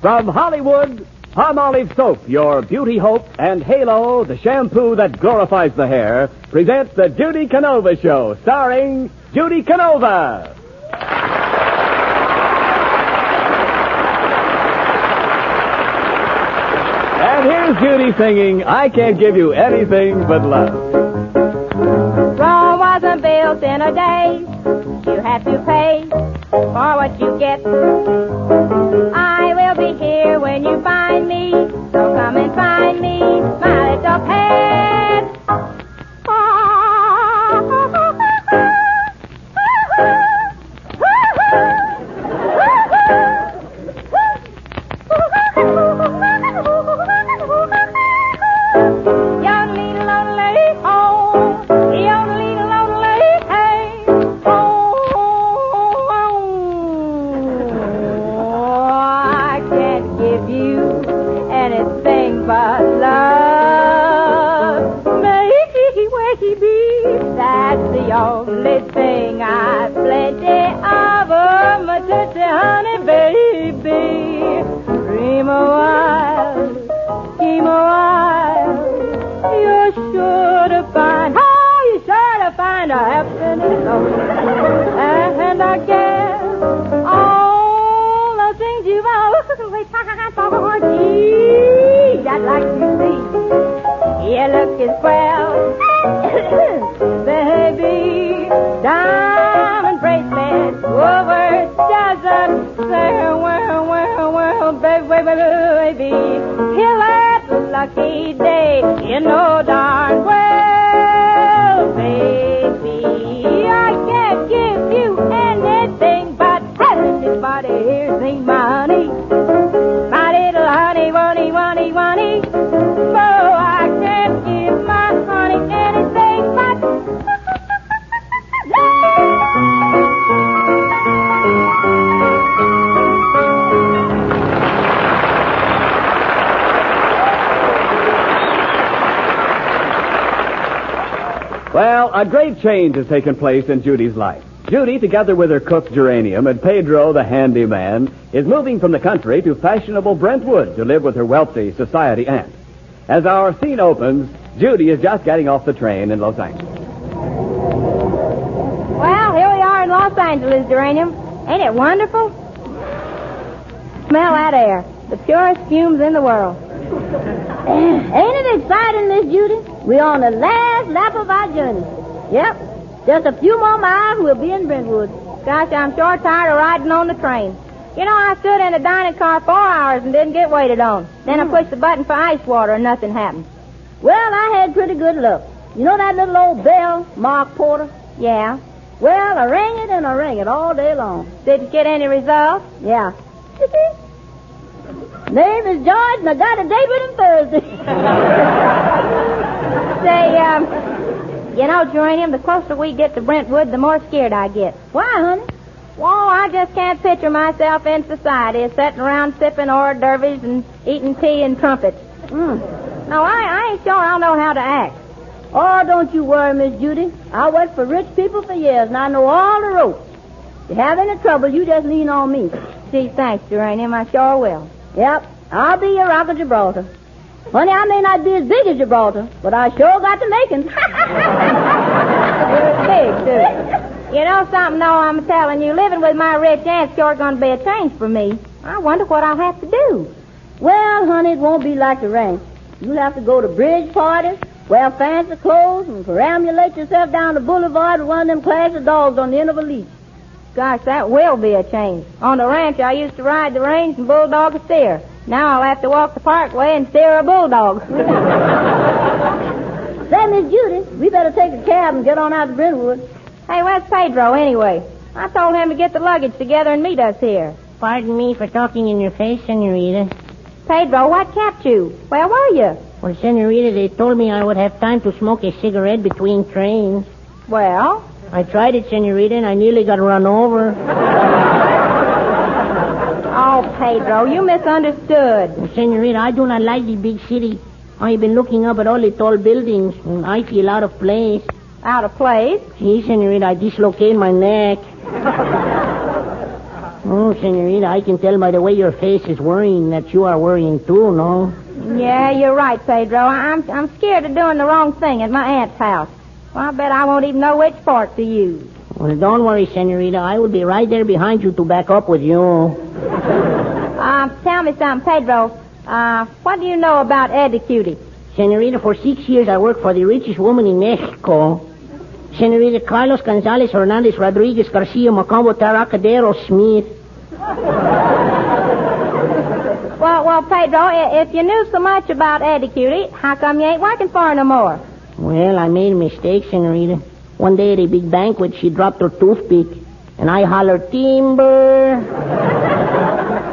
From Hollywood, Palmolive Soap, your beauty hope, and Halo, the shampoo that glorifies the hair, presents the Judy Canova Show, starring Judy Canova. And here's Judy singing, I Can't Give You Anything But Love. Rome wasn't built in a day. You have to pay for what you get. I will be here when you find me, so come and find me, my little pet. Only thing I've plenty of my touchy honey baby. Dream a while, scheme a while. You're sure to find, you're sure to find a happiness. And I guess all the things you've always for, gee, I'd like to see. You look as well, baby. Diamond bracelets, over dozen, well, baby, till that lucky day, you know darn well, baby, I can't give you anything but happiness, but here's the money, my little honey, honey, honey, honey, oh, I can't give my honey anything but Well, a great change has taken place in Judy's life. Judy, together with her cook Geranium and Pedro, the handyman, is moving from the country to fashionable Brentwood to live with her wealthy society aunt. As our scene opens, Judy is just getting off the train in Los Angeles. Well, here we are in Los Angeles, Geranium. Ain't it wonderful? Smell that air. The purest fumes in the world. Ain't it exciting, Miss Judy? We're on the last lap of our journey. Yep. Just a few more miles, we'll be in Brentwood. Gosh, I'm sure tired of riding on the train. You know, I stood in the dining car 4 hours and didn't get waited on. Then I pushed the button for ice water and nothing happened. Well, I had pretty good luck. You know that little old bell, Mark Porter? Yeah. Well, I rang it and I rang it all day long. Didn't get any results? Yeah. Name is George, and I got a date with him Thursday. Say, you know, Geranium, the closer we get to Brentwood, the more scared I get. Why, honey? Well, I just can't picture myself in society sitting around sipping hors d'oeuvres and eating tea and trumpets. No, I ain't sure I'll know how to act. Oh, don't you worry, Miss Judy. I worked for rich people for years, and I know all the ropes. If you have any trouble, you just lean on me. Gee, thanks, Geranium. I sure will. Yep, I'll be your Rock of Gibraltar. Honey, I may not be as big as Gibraltar, but I sure got the makings. You're big, too. You know something, though, I'm telling you, living with my rich aunt's sure going to be a change for me. I wonder what I'll have to do. Well, honey, it won't be like the ranch. You'll have to go to bridge parties, wear fancy clothes, and perambulate yourself down the boulevard with one of them class of dogs on the end of a leash. Gosh, that will be a change. On the ranch, I used to ride the range and bulldog a steer. Now I'll have to walk the parkway and steer a bulldog. Say, Miss Judy, we better take a cab and get on out to Brentwood. Hey, where's Pedro, anyway? I told him to get the luggage together and meet us here. Pardon me for talking in your face, Senorita. Pedro, what kept you? Where were you? Well, Senorita, they told me I would have time to smoke a cigarette between trains. Well? I tried it, Senorita, and I nearly got run over. Oh, Pedro, you misunderstood. Well, Senorita, I do not like the big city. I've been looking up at all the tall buildings, and I feel out of place. Out of place? Gee, Senorita, I dislocate my neck. Oh, senorita, I can tell by the way your face is worrying that you are worrying too, no? Yeah, you're right, Pedro. I'm scared of doing the wrong thing at my aunt's house. Well, I bet I won't even know which fork to use. Well, don't worry, senorita. I will be right there behind you to back up with you. Tell me something, Pedro. What do you know Ed the Cutie? Senorita, for 6 years I worked for the richest woman in Mexico. Senorita Carlos Gonzalez Hernandez Rodriguez Garcia Macombo Taracadero Smith. Well, Pedro, if you knew so much about Ed the Cutie, how come you ain't working for her no more? Well, I made a mistake, senorita. One day at a big banquet, she dropped her toothpick, and I hollered, timber.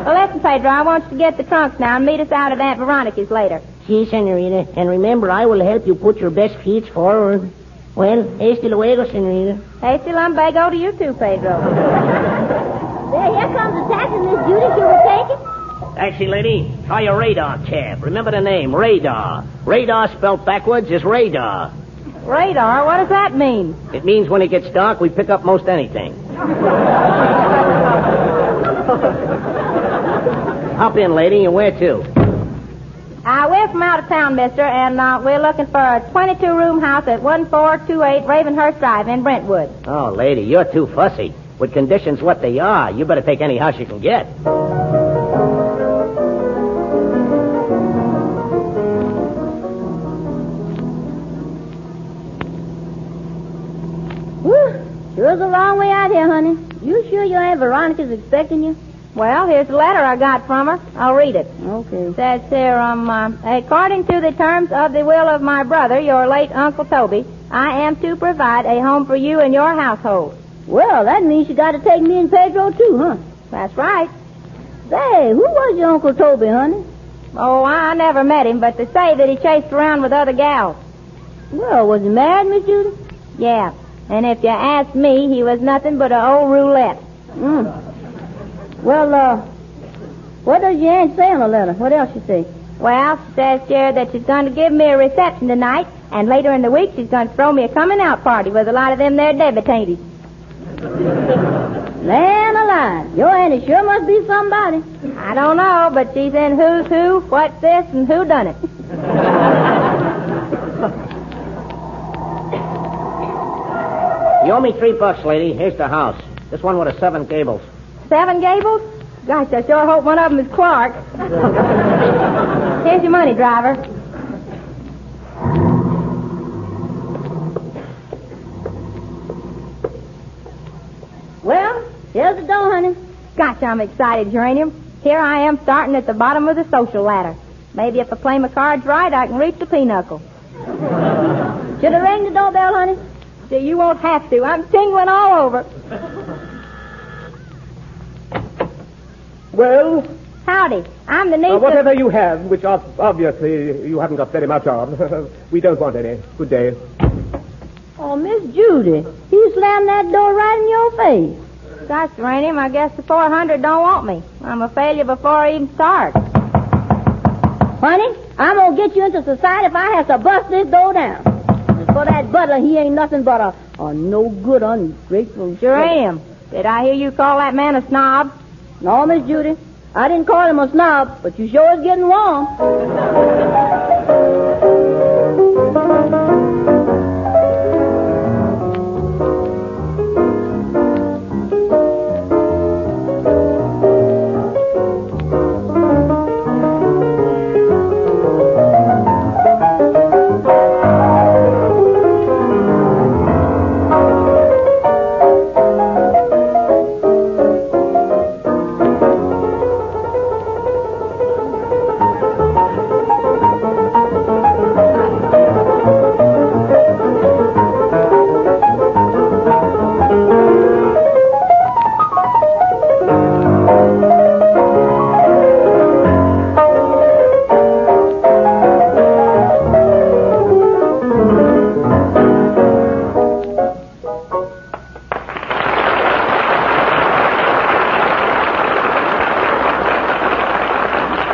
Well, listen, Pedro, I want you to get the trunks now and meet us out at Aunt Veronica's later. Si, senorita. And remember, I will help you put your best feet forward. Well, hasta luego, senorita. Hasty lumbago to you too, Pedro. There, here comes the taxi, Miss Judy. Shall we take it? Taxi lady, try a radar cab. Remember the name, radar. Radar spelled backwards is radar. Radar? What does that mean? It means when it gets dark, we pick up most anything. Hop in, lady, and where to? We're from out of town, mister, and we're looking for a 22-room house at 1428 Ravenhurst Drive in Brentwood. Oh, lady, you're too fussy. With conditions what they are, you better take any house you can get. Whew. Sure's a long way out here, honey. You sure your Aunt Veronica's expecting you? Well, here's the letter I got from her. I'll read it. Okay. It says here, according to the terms of the will of my brother, your late Uncle Toby, I am to provide a home for you and your household. Well, that means you got to take me and Pedro, too, huh? That's right. Say, who was your Uncle Toby, honey? Oh, I never met him, but they say that he chased around with other gals. Well, was he married, Miss Judy? Yeah, and if you ask me, he was nothing but an old roulette. Well, what does your aunt say on the letter? What else she say? Well, she says here that she's going to give me a reception tonight, and later in the week she's going to throw me a coming-out party with a lot of them there debutantes. Land alive. Your auntie sure must be somebody. I don't know, but she's in Who's Who, What's This, and Who Done It. You owe me $3, lady. Here's the house. This one with the 7 gables. 7 gables? Gosh, I sure hope one of them is Clark. Here's your money, driver. Well, here's the door, honey. Gosh, I'm excited, Geranium. Here I am starting at the bottom of the social ladder. Maybe if I play my cards right, I can reach the pinochle. Should I ring the doorbell, honey? See, you won't have to. I'm tingling all over. Well? Howdy. I'm the niece Whatever you have, which obviously you haven't got very much of, we don't want any. Good day. Oh, Miss Judy, you slammed that door right in your face. Gosh, Geranium, I guess the 400 don't want me. I'm a failure before I even start. Honey, I'm going to get you into society if I have to bust this door down. As for that butler, he ain't nothing but a no-good, ungrateful... Geranium, did I hear you call that man a snob? No, Miss Judy. I didn't call him a snob, but you sure is getting warm.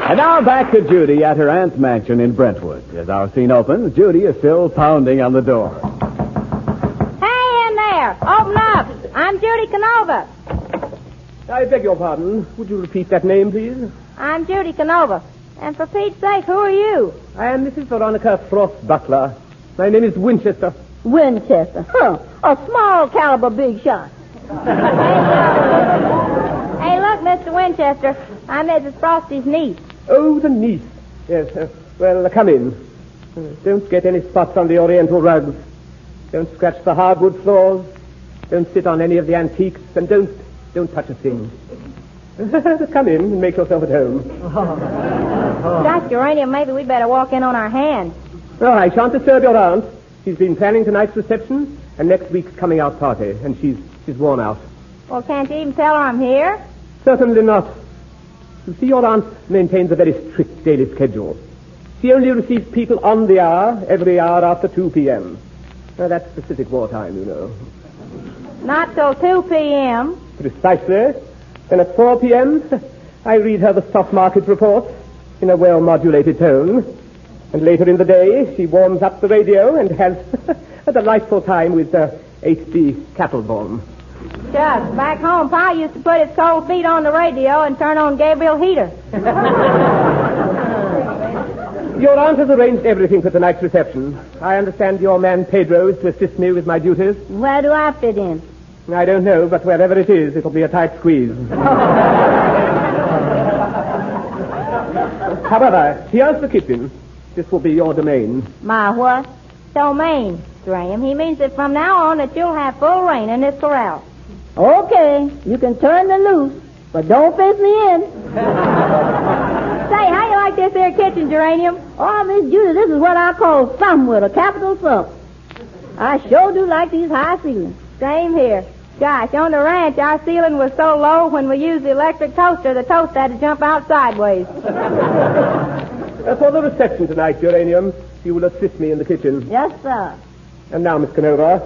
And now back to Judy at her aunt's mansion in Brentwood. As our scene opens, Judy is still pounding on the door. Hey in there! Open up! I'm Judy Canova. I beg your pardon. Would you repeat that name, please? I'm Judy Canova. And for Pete's sake, who are you? I am Mrs. Veronica Frost Butler. My name is Winchester. Winchester. Huh. A small caliber big shot. Hey, look, Mr. Winchester. I'm Mrs. Frosty's niece. Oh, the niece. Yes. Well, come in. Don't get any spots on the oriental rugs. Don't scratch the hardwood floors. Don't sit on any of the antiques. And don't touch a thing. Come in and make yourself at home. Gosh, Uranium, maybe we better walk in on our hands. Oh, I shan't disturb your aunt. She's been planning tonight's reception and next week's coming out party, and she's worn out. Well, can't you even tell her I'm here? Certainly not. You see, your aunt maintains a very strict daily schedule. She only receives people on the hour, every hour after 2 p.m. Now, that's Pacific War time, you know. Not till 2 p.m. Precisely. Then at 4 p.m., I read her the stock market report in a well-modulated tone. And later in the day, she warms up the radio and has a delightful time with H.B. Kettlebaum. Shucks, back home, Pa used to put his cold feet on the radio and turn on Gabriel Heater. Your aunt has arranged everything for tonight's reception. I understand your man Pedro is to assist me with my duties. Where do I fit in? I don't know, but wherever it is, it'll be a tight squeeze. However, here's the kitchen. This will be your domain. My what? Domain, Graham. He means that from now on that you'll have full reign in this corral. Okay, you can turn me loose, but don't fence me in. Say, how you like this here kitchen, Geranium? Oh, Miss Judy, this is what I call something with a capital thump. I sure do like these high ceilings. Same here. Gosh, on the ranch, our ceiling was so low when we used the electric toaster, the toast had to jump out sideways. For the reception tonight, Uranium, you will assist me in the kitchen. Yes, sir. And now, Miss Canova,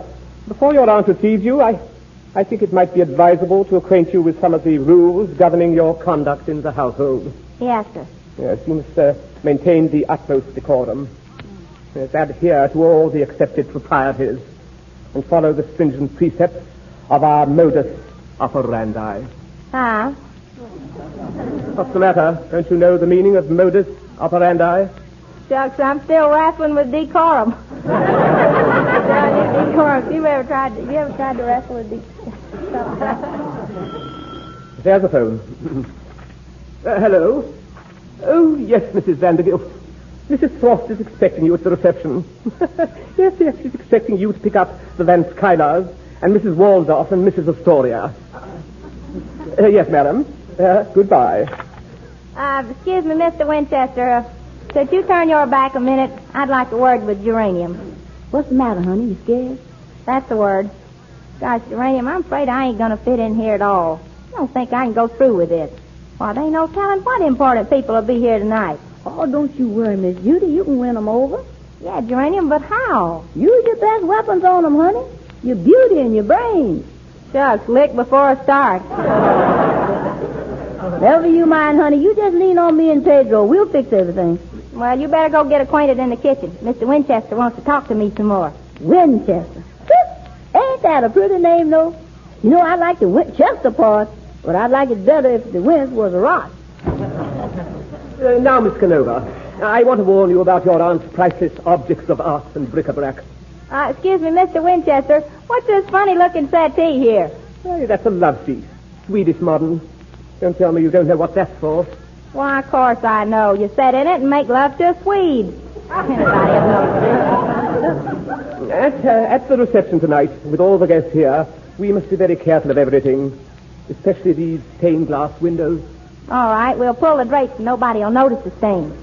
before your aunt receives you, I think it might be advisable to acquaint you with some of the rules governing your conduct in the household. Yes, sir. Yes, you must maintain the utmost decorum. Yes, adhere to all the accepted proprieties and follow the stringent precepts of our modus operandi. Huh? What's the matter? Don't you know the meaning of modus operandi? Shucks, I'm still wrestling with decorum. Decorum. You ever tried to wrestle with decorum? There's the phone. Hello? Oh, yes, Mrs. Vandergilt. Mrs. Frost is expecting you at the reception. Yes, she's expecting you to pick up the Van Skylars and Mrs. Waldorf and Mrs. Astoria. Yes, madam. Goodbye. Excuse me, Mr. Winchester. Could you turn your back a minute? I'd like a word with Geranium. What's the matter, honey? You scared? That's the word. Gosh, Geranium, I'm afraid I ain't going to fit in here at all. I don't think I can go through with this. Well, there ain't no telling what important people will be here tonight. Oh, don't you worry, Miss Judy. You can win them over. Yeah, Geranium, but how? Use your best weapons on them, honey. Your beauty and your brains. Shucks, lick before a start. Never you mind, honey. You just lean on me and Pedro. We'll fix everything. Well, you better go get acquainted in the kitchen. Mr. Winchester wants to talk to me some more. Winchester. Ain't that a pretty name, though? You know, I like the Winchester part, but I'd like it better if the Winch was a rock. Now, Miss Canova, I want to warn you about your aunt's priceless objects of art and bric-a-brac. Excuse me, Mr. Winchester. What's this funny-looking settee here? Hey, that's a love seat. Swedish modern. Don't tell me you don't know what that's for. Why, of course I know. You sit in it and make love to a Swede. At the reception tonight, with all the guests here, we must be very careful of everything, especially these stained glass windows. All right, we'll pull the drapes and nobody will notice the stain.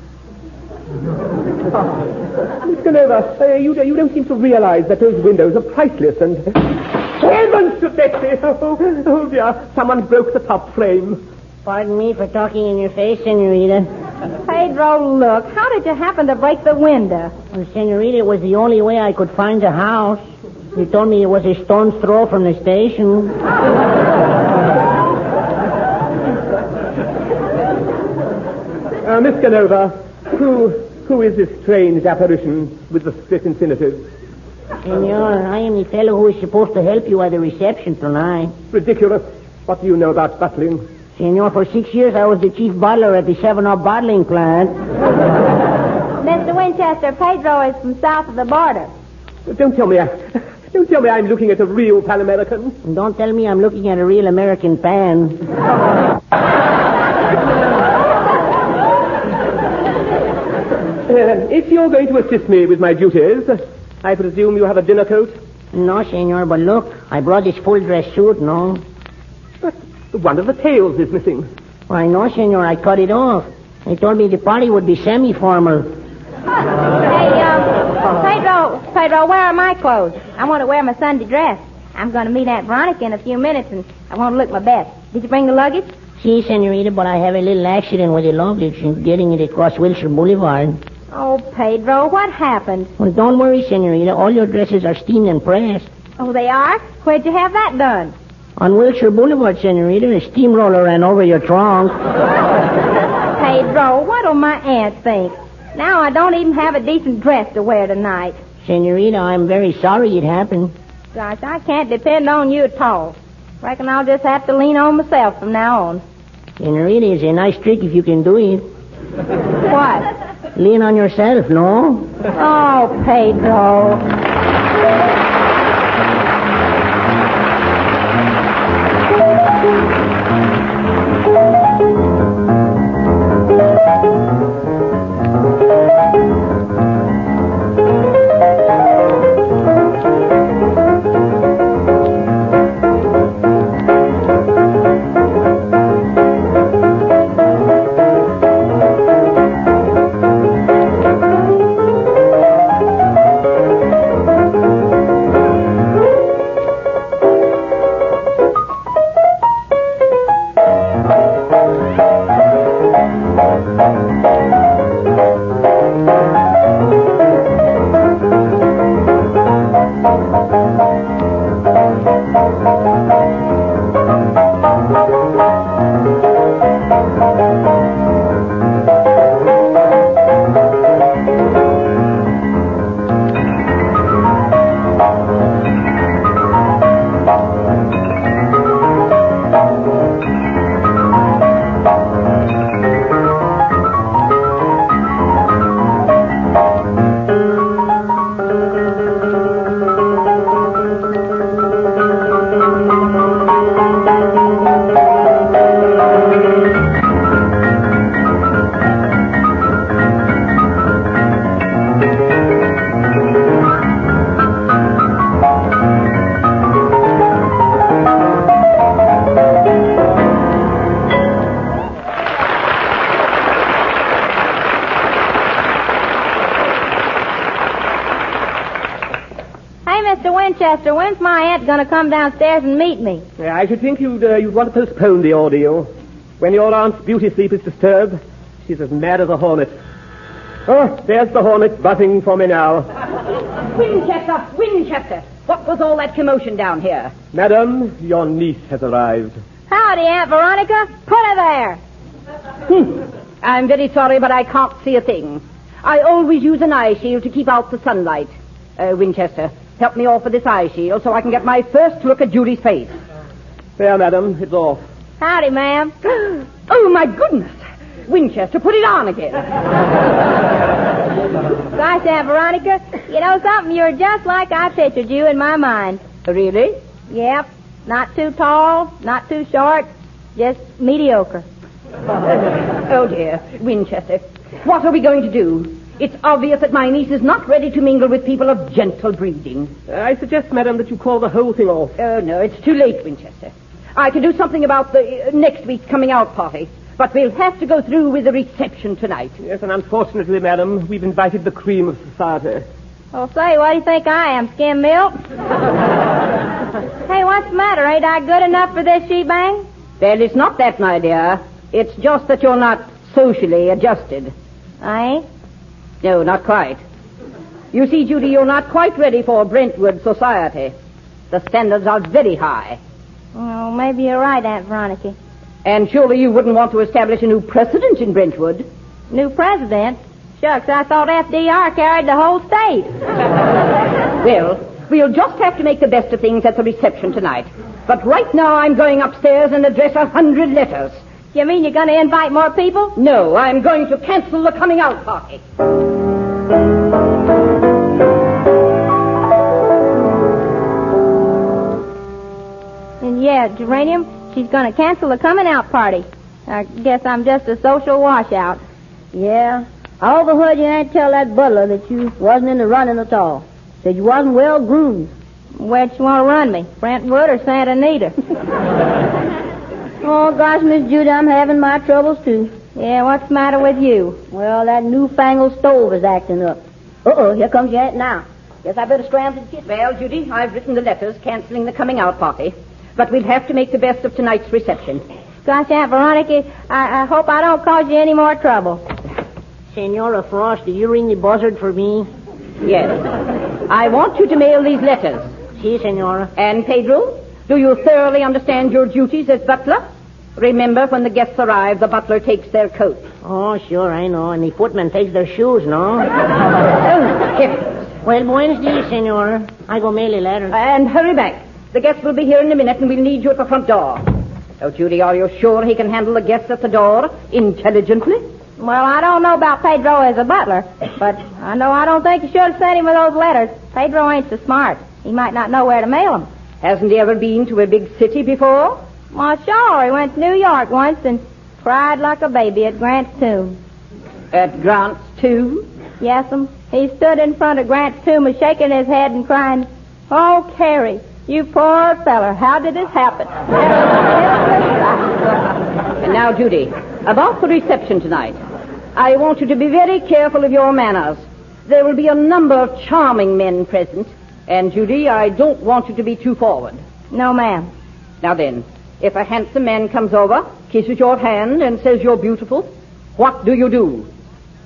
Miss Canova, you don't seem to realize that those windows are priceless and... Heavens to Betsy! Oh, dear, someone broke the top frame. Pardon me for talking in your face, Senorita. Pedro, look, how did you happen to break the window? Well, Senorita, it was the only way I could find the house. You told me it was a stone's throw from the station. Miss Canova, who is this strange apparition with the split infinitives? Senor, I am the fellow who is supposed to help you at the reception tonight. Ridiculous. What do you know about bottling? Senor, for 6 years I was the chief bottler at the 7-Up bottling plant. Mr. Winchester, Pedro is from south of the border. Don't tell me I'm looking at a real Pan American. And don't tell me I'm looking at a real American pan. If you're going to assist me with my duties, I presume you have a dinner coat? No, senor, but look, I brought this full-dress suit, no? But one of the tails is missing. Why, no, senor, I cut it off. They told me the party would be semi-formal. Pedro, where are my clothes? I want to wear my Sunday dress. I'm going to meet Aunt Veronica in a few minutes, and I want to look my best. Did you bring the luggage? Si, senorita, but I have a little accident with the luggage and getting it across Wilshire Boulevard. Oh, Pedro, what happened? Well, don't worry, senorita. All your dresses are steamed and pressed. Oh, they are? Where'd you have that done? On Wilshire Boulevard, senorita, a steamroller ran over your trunk. Pedro, what'll my aunt think? Now I don't even have a decent dress to wear tonight. Senorita, I'm very sorry it happened. Gosh, I can't depend on you at all. Reckon I'll just have to lean on myself from now on. Senorita, it's a nice trick if you can do it. What? Lean on yourself, no? Oh, Pedro. Winchester, when's my aunt going to come downstairs and meet me? I should think you'd want to postpone the ordeal. When your aunt's beauty sleep is disturbed, she's as mad as a hornet. Oh, there's the hornet buzzing for me now. Winchester! What was all that commotion down here? Madam, your niece has arrived. Howdy, Aunt Veronica. Put her there. I'm very sorry, but I can't see a thing. I always use an eye shield to keep out the sunlight. Winchester, help me off with this eye shield so I can get my first look at Judy's face. There, madam, it's off. Howdy, ma'am. Oh, my goodness. Winchester, put it on again. Gosh, Aunt Veronica, you know something? You're just like I pictured you in my mind. Really? Yep. Not too tall, not too short, just mediocre. Oh, dear. Winchester, what are we going to do? It's obvious that my niece is not ready to mingle with people of gentle breeding. I suggest, madam, that you call the whole thing off. Oh, no, it's too late, Winchester. I can do something about the next week's coming-out party, but we'll have to go through with the reception tonight. Yes, and unfortunately, madam, we've invited the cream of society. Well, say, what do you think I am, skim milk? Hey, what's the matter? Ain't I good enough for this shebang? Well, it's not that, my dear. It's just that you're not socially adjusted. I ain't? No, not quite. You see, Judy, you're not quite ready for Brentwood society. The standards are very high. Oh, maybe you're right, Aunt Veronica. And surely you wouldn't want to establish a new precedent in Brentwood. New president? Shucks, I thought FDR carried the whole state. Well, we'll just have to make the best of things at the reception tonight. But right now I'm going upstairs and address 100 letters. You mean you're going to invite more people? No, I'm going to cancel the coming out party. And yeah, Geranium, she's going to cancel the coming out party. I guess I'm just a social washout. Yeah. I overheard your aunt tell that butler that you wasn't in the running at all. Said you wasn't well groomed. Where'd you want to run me? Brentwood or Santa Anita? Oh, gosh, Miss Judy, I'm having my troubles, too. Yeah, what's the matter with you? Well, that newfangled stove is acting up. Uh-oh, here comes your aunt now. Guess I better scramble to the kitchen. Well, Judy, I've written the letters canceling the coming out party. But we'll have to make the best of tonight's reception. Gosh, Aunt Veronica, I hope I don't cause you any more trouble. Senora Frost, do you ring the buzzard for me? Yes. I want you to mail these letters. Si, senora. And, Pedro, do you thoroughly understand your duties as butler? Remember, when the guests arrive, the butler takes their coat. Oh, sure, I know. And the footman takes their shoes, no? Oh, heavens. Well, buenos dias, senora. I go mail a letter. And hurry back. The guests will be here in a minute, and we'll need you at the front door. Oh, Judy, are you sure he can handle the guests at the door intelligently? Well, I don't know about Pedro as a butler, but I know I don't think you should have sent him with those letters. Pedro ain't so smart. He might not know where to mail them. Hasn't he ever been to a big city before? Well, sure. He went to New York once and cried like a baby at Grant's tomb. At Grant's tomb? Yes'm. He stood in front of Grant's tomb and shaking his head and crying, "Oh, Carrie, you poor feller, how did this happen?" And now, Judy, about the reception tonight. I want you to be very careful of your manners. There will be a number of charming men present. And, Judy, I don't want you to be too forward. No, ma'am. Now then, if a handsome man comes over, kisses your hand, and says you're beautiful, what do you do?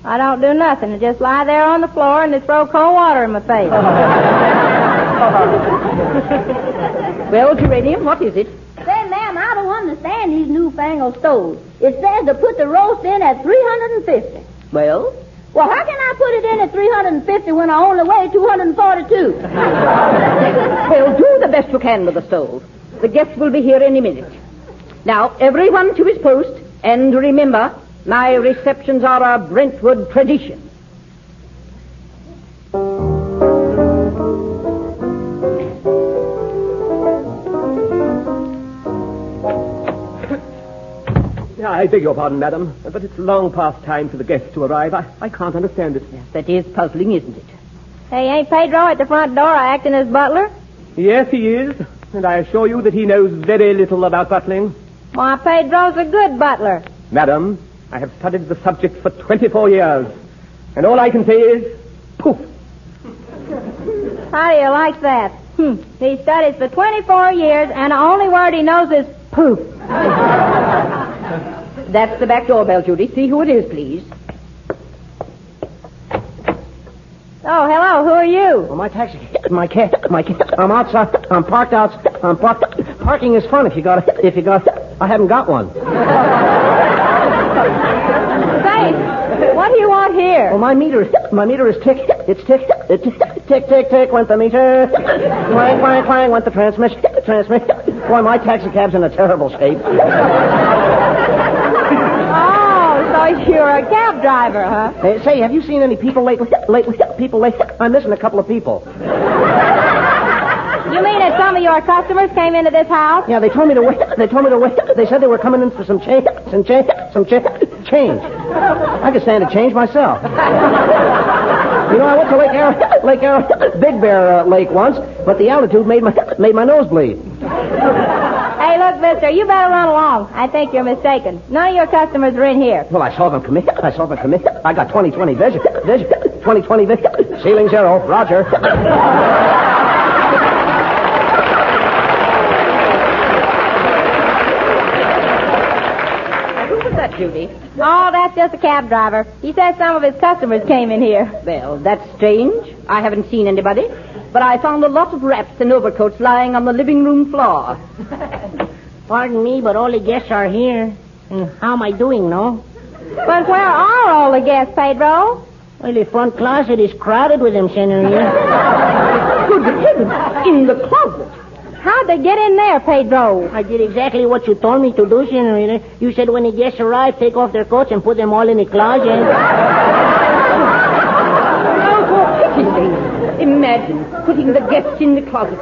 I don't do nothing. I just lie there on the floor and they throw cold water in my face. Well, Geranium, what is it? Say, ma'am, I don't understand these newfangled stoves. It says to put the roast in at 350. Well? Well, how can I put it in at 350 when I only weigh 242? Well, do the best you can with the stove. The guests will be here any minute. Now, everyone to his post, and remember, my receptions are a Brentwood tradition. I beg your pardon, madam, but it's long past time for the guests to arrive. I can't understand it. Yes, that is puzzling, isn't it? Hey, ain't Pedro at the front door acting as butler? Yes, he is, and I assure you that he knows very little about butling. Why, Pedro's a good butler. Madam, I have studied the subject for 24 years, and all I can say is, poof. How do you like that? He studies for 24 years, and the only word he knows is poof. That's the back doorbell, Judy. See who it is, please. Oh, hello. Who are you? Well, my taxi, my cab. I'm outside. I'm parked outside. Parking is fun if you got. I haven't got one. Say, what do you want here? Well, my meter is tick. It's tick. Tick. Went the meter. Clang. Went the transmission. Boy, my taxi cab's in a terrible shape. Oh, so you're a cab driver, huh? Hey, say, have you seen any people lately? I'm missing a couple of people. You mean that some of your customers came into this house? Yeah, they told me to wait. They said they were coming in for some change. Change. I could stand a change myself. You know, I went to Lake Arrow, Big Bear Lake once, but the altitude made my nose bleed. Hey, look, mister, you better run along. I think you're mistaken. None of your customers are in here. Well, I saw them come in. I got 20/20 vision. 20/20 vision. Ceiling 0. Roger. Judy? Oh, that's just a cab driver. He says some of his customers came in here. Well, that's strange. I haven't seen anybody. But I found a lot of wraps and overcoats lying on the living room floor. Pardon me, but all the guests are here. How am I doing, no? But where are all the guests, Pedro? Well, the front closet is crowded with them, Senorita. Good heavens! In the closet. How'd they get in there, Pedro? I did exactly what you told me to do, Senorita. You said when the guests arrive, take off their coats and put them all in the closet. Imagine putting the guests in the closet.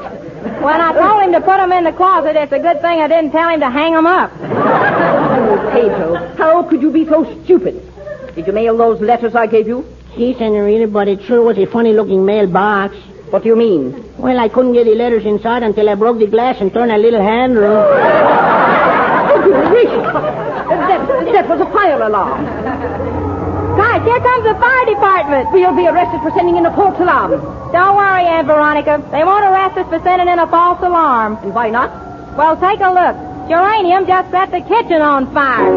When I told him to put them in the closet, it's a good thing I didn't tell him to hang them up. Oh, Pedro, how could you be so stupid? Did you mail those letters I gave you? See, Senorita, but it sure was a funny-looking mailbox. What do you mean? Well, I couldn't get the letters inside until I broke the glass and turned a little handle. Oh, good gracious. That was a fire alarm. Guys, here comes the fire department. We'll be arrested for sending in a false alarm. Don't worry, Aunt Veronica. They won't arrest us for sending in a false alarm. And why not? Well, take a look. Geranium just set the kitchen on fire.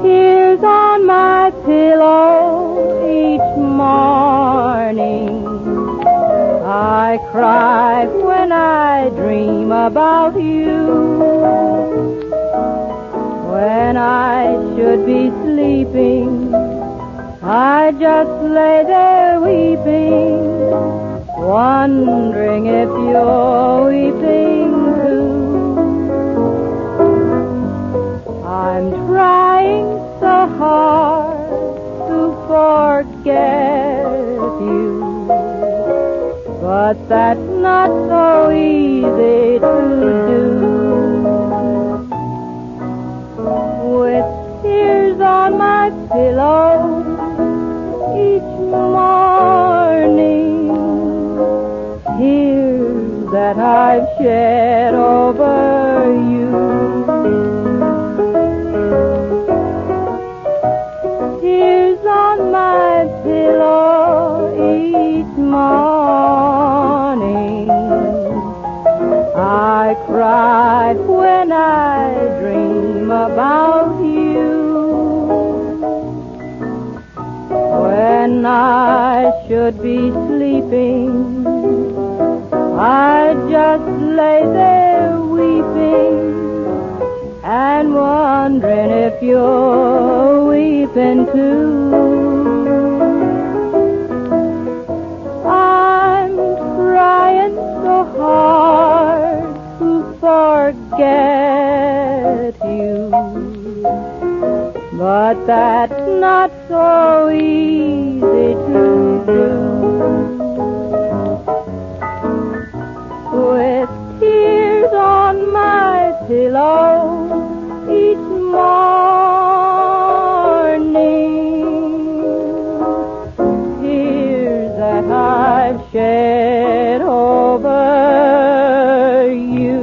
Tears on my pillow each morning. I cry when I dream about you. When I should be sleeping, I just lay there weeping, wondering if you're weeping too. I'm trying so hard to forget you, but that's not so easy to do. With tears on my pillow each morning, tears that I've shed over you. Tears on my pillow each morning. I cry when I dream about you. When I should be sleeping, I just lay there weeping and wondering if you're weeping too. I'm trying so hard to forget you, but that's not so easy to do. With tears on my pillow each morning, tears that I've shed over you.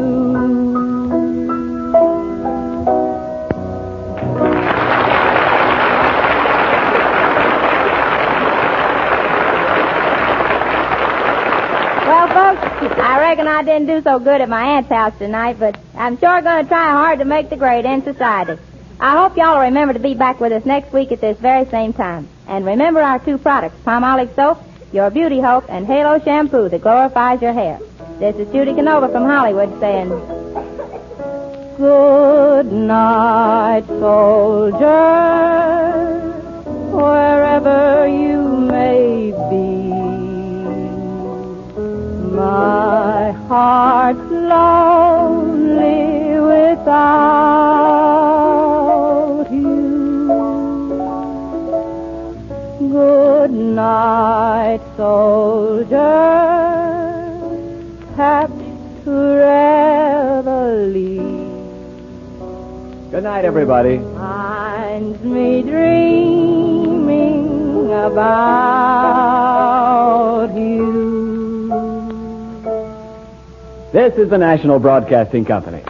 Well, folks, I reckon I didn't do so good at my aunt's house tonight, but I'm sure going to try hard to make the grade in society. I hope y'all will remember to be back with us next week at this very same time. And remember our two products, Palmolive Soap, Your Beauty Hope, and Halo Shampoo that glorifies your hair. This is Judy Canova from Hollywood saying, good night, soldier, wherever you may be. My heart's lonely without you. Good night, soldier, tapped to reveille. Good night, everybody. Finds me dreaming about you. This is the National Broadcasting Company.